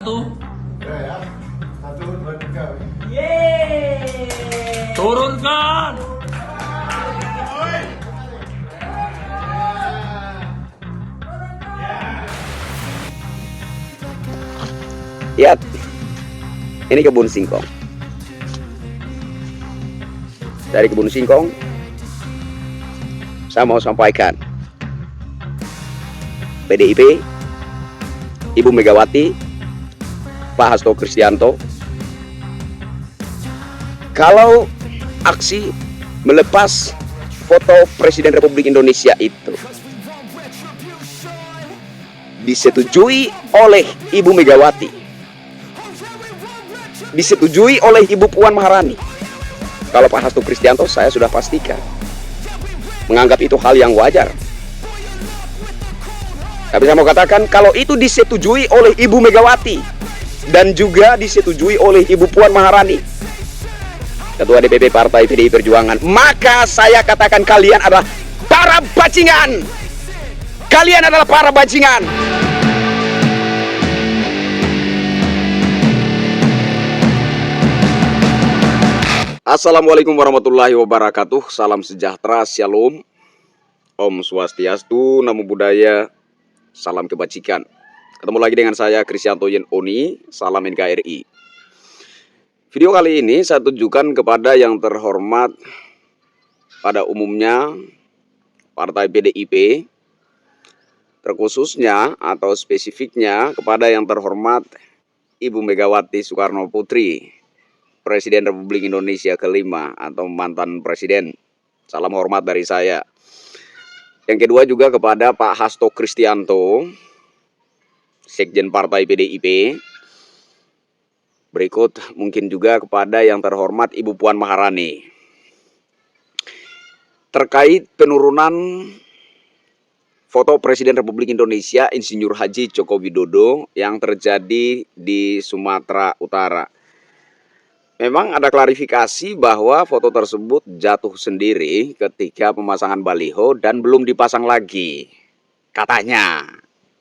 Tuh. Ya. Satu, dua, tiga. Yeay. Turunkan. Lihat, ini kebun singkong. Dari kebun singkong, saya mau sampaikan, PDIP, Ibu Megawati, Pak Hasto Kristianto, kalau aksi melepas foto Presiden Republik Indonesia itu disetujui oleh Ibu Megawati, disetujui oleh Ibu Puan Maharani, kalau Pak Hasto Kristianto saya sudah pastikan menganggap itu hal yang wajar. Tapi saya mau katakan, kalau itu disetujui oleh Ibu Megawati dan juga disetujui oleh Ibu Puan Maharani, Ketua DPP Partai PDI Perjuangan, maka saya katakan kalian adalah para bajingan. Kalian adalah para bajingan. Assalamualaikum warahmatullahi wabarakatuh. Salam sejahtera, shalom, Om Swastiastu, Namo Buddhaya, salam kebajikan. Ketemu lagi dengan saya Kristianto Yen Oni, salam NKRI. Video kali ini saya tunjukkan kepada yang terhormat pada umumnya Partai PDIP, terkhususnya atau spesifiknya kepada yang terhormat Ibu Megawati Soekarno Putri, Presiden Republik Indonesia kelima atau mantan presiden. Salam hormat dari saya. Yang kedua juga kepada Pak Hasto Kristianto, Sekjen Partai PDIP. Berikut mungkin juga kepada yang terhormat Ibu Puan Maharani. Terkait penurunan foto Presiden Republik Indonesia Insinyur Haji Joko Widodo yang terjadi di Sumatera Utara. Memang ada klarifikasi bahwa foto tersebut jatuh sendiri ketika pemasangan baliho dan belum dipasang lagi, katanya,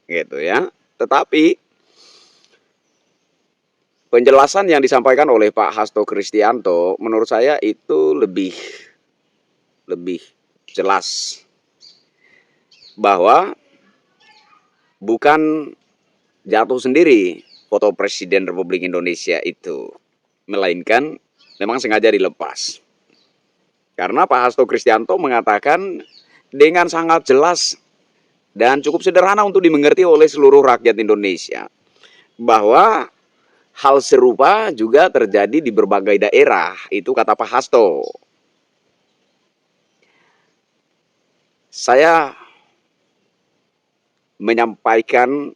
gitu ya. Tetapi penjelasan yang disampaikan oleh Pak Hasto Kristianto menurut saya itu lebih jelas bahwa bukan jatuh sendiri foto Presiden Republik Indonesia itu, melainkan memang sengaja dilepas. Karena Pak Hasto Kristianto mengatakan dengan sangat jelas dan cukup sederhana untuk dimengerti oleh seluruh rakyat Indonesia bahwa hal serupa juga terjadi di berbagai daerah, itu kata Pak Hasto. Saya menyampaikan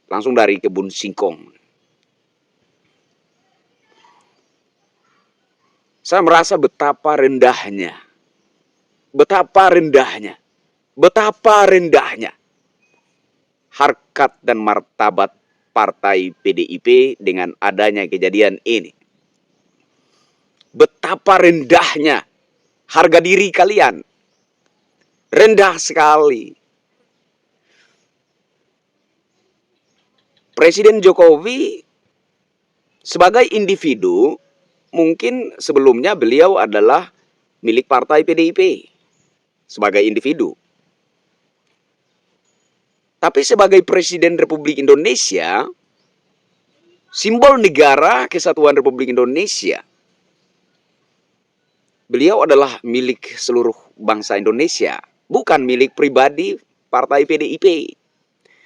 langsung dari kebun singkong. Saya merasa betapa rendahnya harkat dan martabat Partai PDIP dengan adanya kejadian ini. Betapa rendahnya harga diri kalian. Rendah sekali. Presiden Jokowi sebagai individu, mungkin sebelumnya beliau adalah milik Partai PDIP sebagai individu. Tapi sebagai Presiden Republik Indonesia, simbol negara kesatuan Republik Indonesia, beliau adalah milik seluruh bangsa Indonesia, bukan milik pribadi Partai PDIP.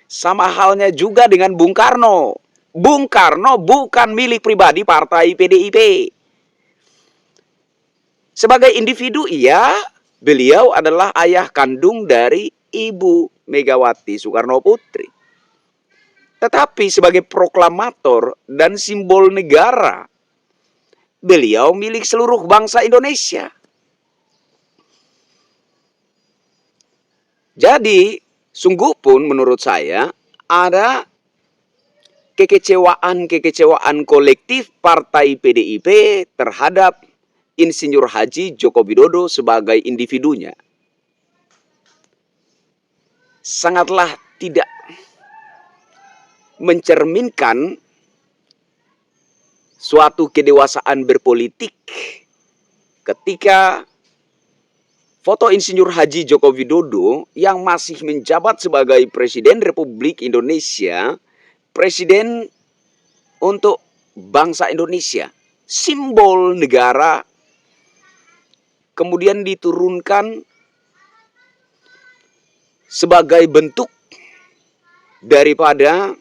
Sama halnya juga dengan Bung Karno. Bung Karno bukan milik pribadi Partai PDIP. Sebagai individu, iya, beliau adalah ayah kandung dari Ibu Megawati Soekarno Putri. Tetapi sebagai proklamator dan simbol negara, beliau milik seluruh bangsa Indonesia. Jadi, sungguh pun menurut saya ada kekecewaan kolektif Partai PDIP terhadap Insinyur Haji Joko Widodo sebagai individunya. Sangatlah tidak mencerminkan suatu kedewasaan berpolitik ketika foto Insinyur Haji Joko Widodo yang masih menjabat sebagai Presiden Republik Indonesia, presiden untuk bangsa Indonesia, simbol negara, kemudian diturunkan sebagai bentuk daripada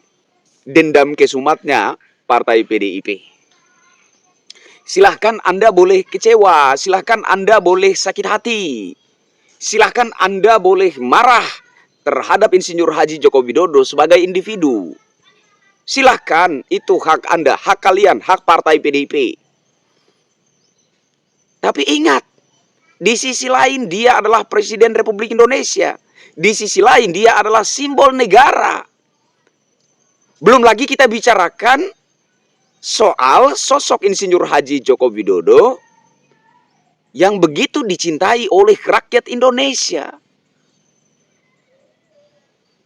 dendam kesumatnya Partai PDIP. Silahkan Anda boleh kecewa, silahkan Anda boleh sakit hati, silahkan Anda boleh marah terhadap Insinyur Haji Joko Widodo sebagai individu. Silahkan, itu hak Anda, hak kalian, hak Partai PDIP. Tapi ingat, di sisi lain dia adalah Presiden Republik Indonesia. Di sisi lain dia adalah simbol negara. Belum lagi kita bicarakan soal sosok Insinyur Haji Joko Widodo yang begitu dicintai oleh rakyat Indonesia.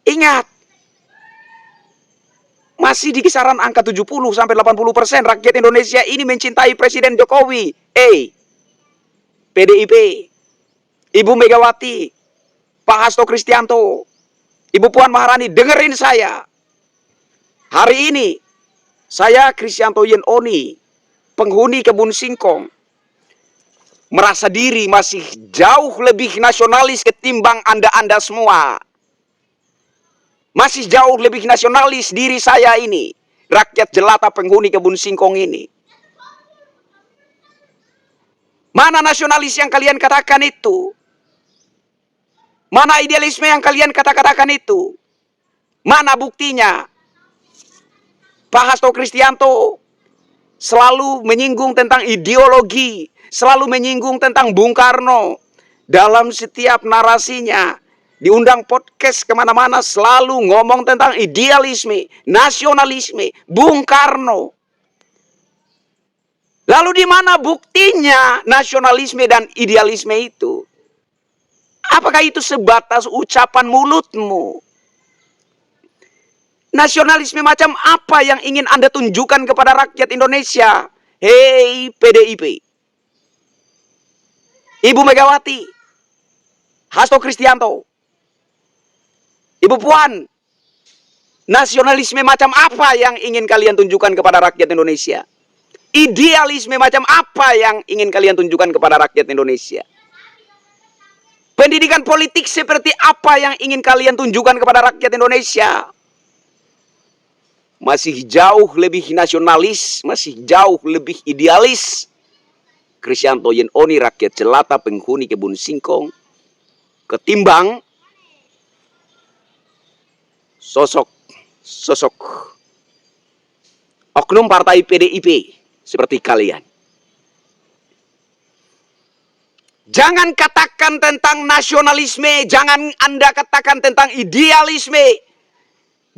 Ingat, masih di kisaran angka 70-80% rakyat Indonesia ini mencintai Presiden Jokowi. PDIP, Ibu Megawati, Pak Hasto Kristianto, Ibu Puan Maharani, dengerin saya. Hari ini, saya Kristianto Yen Oni, penghuni Kebun Singkong, merasa diri masih jauh lebih nasionalis ketimbang Anda-Anda semua. Masih jauh lebih nasionalis diri saya ini, rakyat jelata penghuni Kebun Singkong ini. Mana nasionalis yang kalian katakan itu? Mana idealisme yang kalian katakan itu? Mana buktinya? Pak Hasto Kristianto selalu menyinggung tentang ideologi, selalu menyinggung tentang Bung Karno. Dalam setiap narasinya, diundang podcast kemana-mana selalu ngomong tentang idealisme, nasionalisme, Bung Karno. Lalu di mana buktinya nasionalisme dan idealisme itu? Apakah itu sebatas ucapan mulutmu? Nasionalisme macam apa yang ingin Anda tunjukkan kepada rakyat Indonesia? Hei PDIP, Ibu Megawati, Hasto Kristianto, Ibu Puan, nasionalisme macam apa yang ingin kalian tunjukkan kepada rakyat Indonesia? Idealisme macam apa yang ingin kalian tunjukkan kepada rakyat Indonesia? Pendidikan politik seperti apa yang ingin kalian tunjukkan kepada rakyat Indonesia? Masih jauh lebih nasionalis, masih jauh lebih idealis Kristianto Yen Oni, rakyat jelata penghuni Kebun Singkong, ketimbang sosok oknum Partai PDIP seperti kalian. Jangan katakan tentang nasionalisme, jangan Anda katakan tentang idealisme.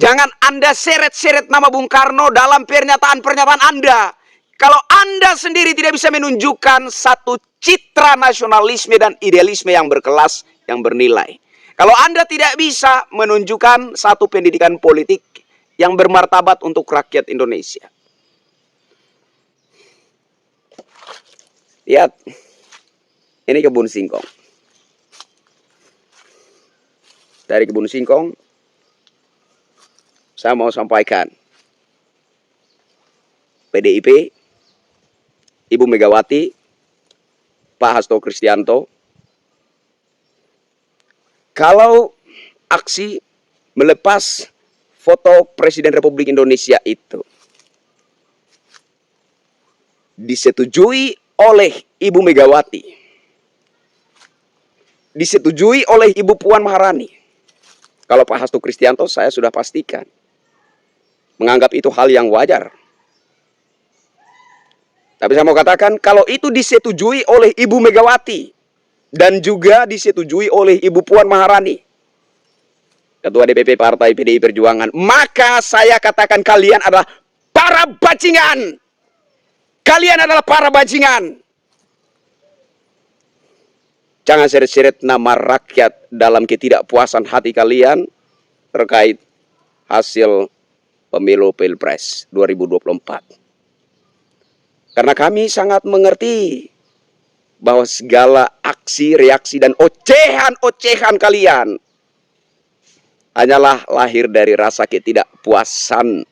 Jangan Anda seret-seret nama Bung Karno dalam pernyataan-pernyataan Anda. Kalau Anda sendiri tidak bisa menunjukkan satu citra nasionalisme dan idealisme yang berkelas, yang bernilai. Kalau Anda tidak bisa menunjukkan satu pendidikan politik yang bermartabat untuk rakyat Indonesia. Lihat, ini Kebun Singkong. Dari Kebun Singkong, saya mau sampaikan, PDIP, Ibu Megawati, Pak Hasto Kristianto, kalau aksi melepas foto Presiden Republik Indonesia itu disetujui oleh Ibu Megawati, disetujui oleh Ibu Puan Maharani, kalau Pak Hasto Kristianto saya sudah pastikan menganggap itu hal yang wajar. Tapi saya mau katakan, kalau itu disetujui oleh Ibu Megawati dan juga disetujui oleh Ibu Puan Maharani, Ketua DPP Partai PDI Perjuangan, maka saya katakan kalian adalah para bajingan. Kalian adalah para bajingan. Jangan seret-seret nama rakyat dalam ketidakpuasan hati kalian terkait hasil pemilu Pilpres 2024. Karena kami sangat mengerti bahwa segala aksi, reaksi, dan ocehan-ocehan kalian hanyalah lahir dari rasa ketidakpuasan.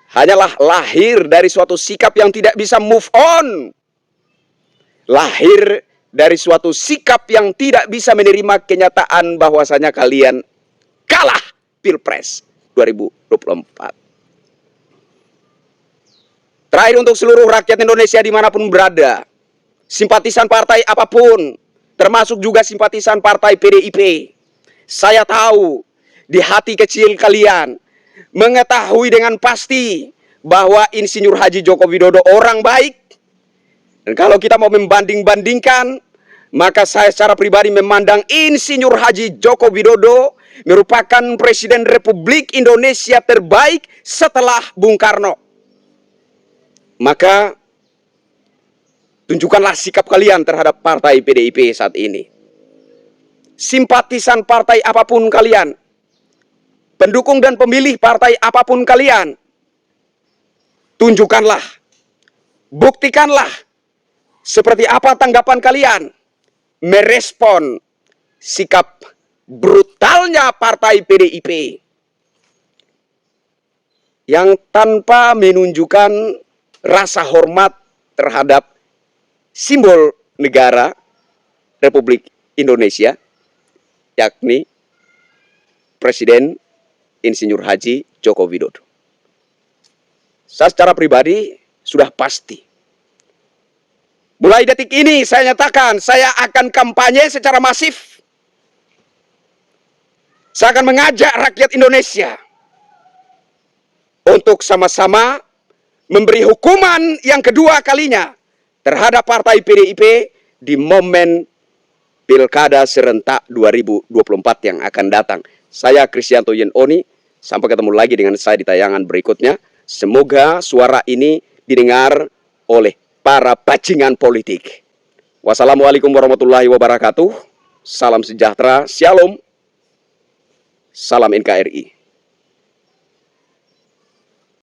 Hanyalah lahir dari suatu sikap yang tidak bisa move on. Lahir dari suatu sikap yang tidak bisa menerima kenyataan bahwasanya kalian kalah Pilpres 2024. Terakhir, untuk seluruh rakyat Indonesia dimanapun berada, simpatisan partai apapun, termasuk juga simpatisan partai PDIP, saya tahu di hati kecil kalian mengetahui dengan pasti bahwa Insinyur Haji Joko Widodo orang baik. Dan kalau kita mau membanding-bandingkan, maka saya secara pribadi memandang Insinyur Haji Joko Widodo merupakan Presiden Republik Indonesia terbaik setelah Bung Karno. Maka tunjukkanlah sikap kalian terhadap partai PDIP saat ini. Simpatisan partai apapun kalian, pendukung dan pemilih partai apapun kalian, tunjukkanlah, buktikanlah seperti apa tanggapan kalian merespon sikap brutalnya partai PDIP yang tanpa menunjukkan rasa hormat terhadap simbol negara Republik Indonesia, yakni Presiden Insinyur Haji Joko Widodo. Saya secara pribadi sudah pasti, mulai detik ini saya nyatakan, saya akan kampanye secara masif. Saya akan mengajak rakyat Indonesia untuk sama-sama memberi hukuman yang kedua kalinya terhadap partai PDIP di momen Pilkada serentak 2024 yang akan datang. Saya Kristianto Yen Oni, sampai ketemu lagi dengan saya di tayangan berikutnya. Semoga suara ini didengar oleh para bajingan politik. Wassalamualaikum warahmatullahi wabarakatuh. Salam sejahtera, shalom. Salam NKRI.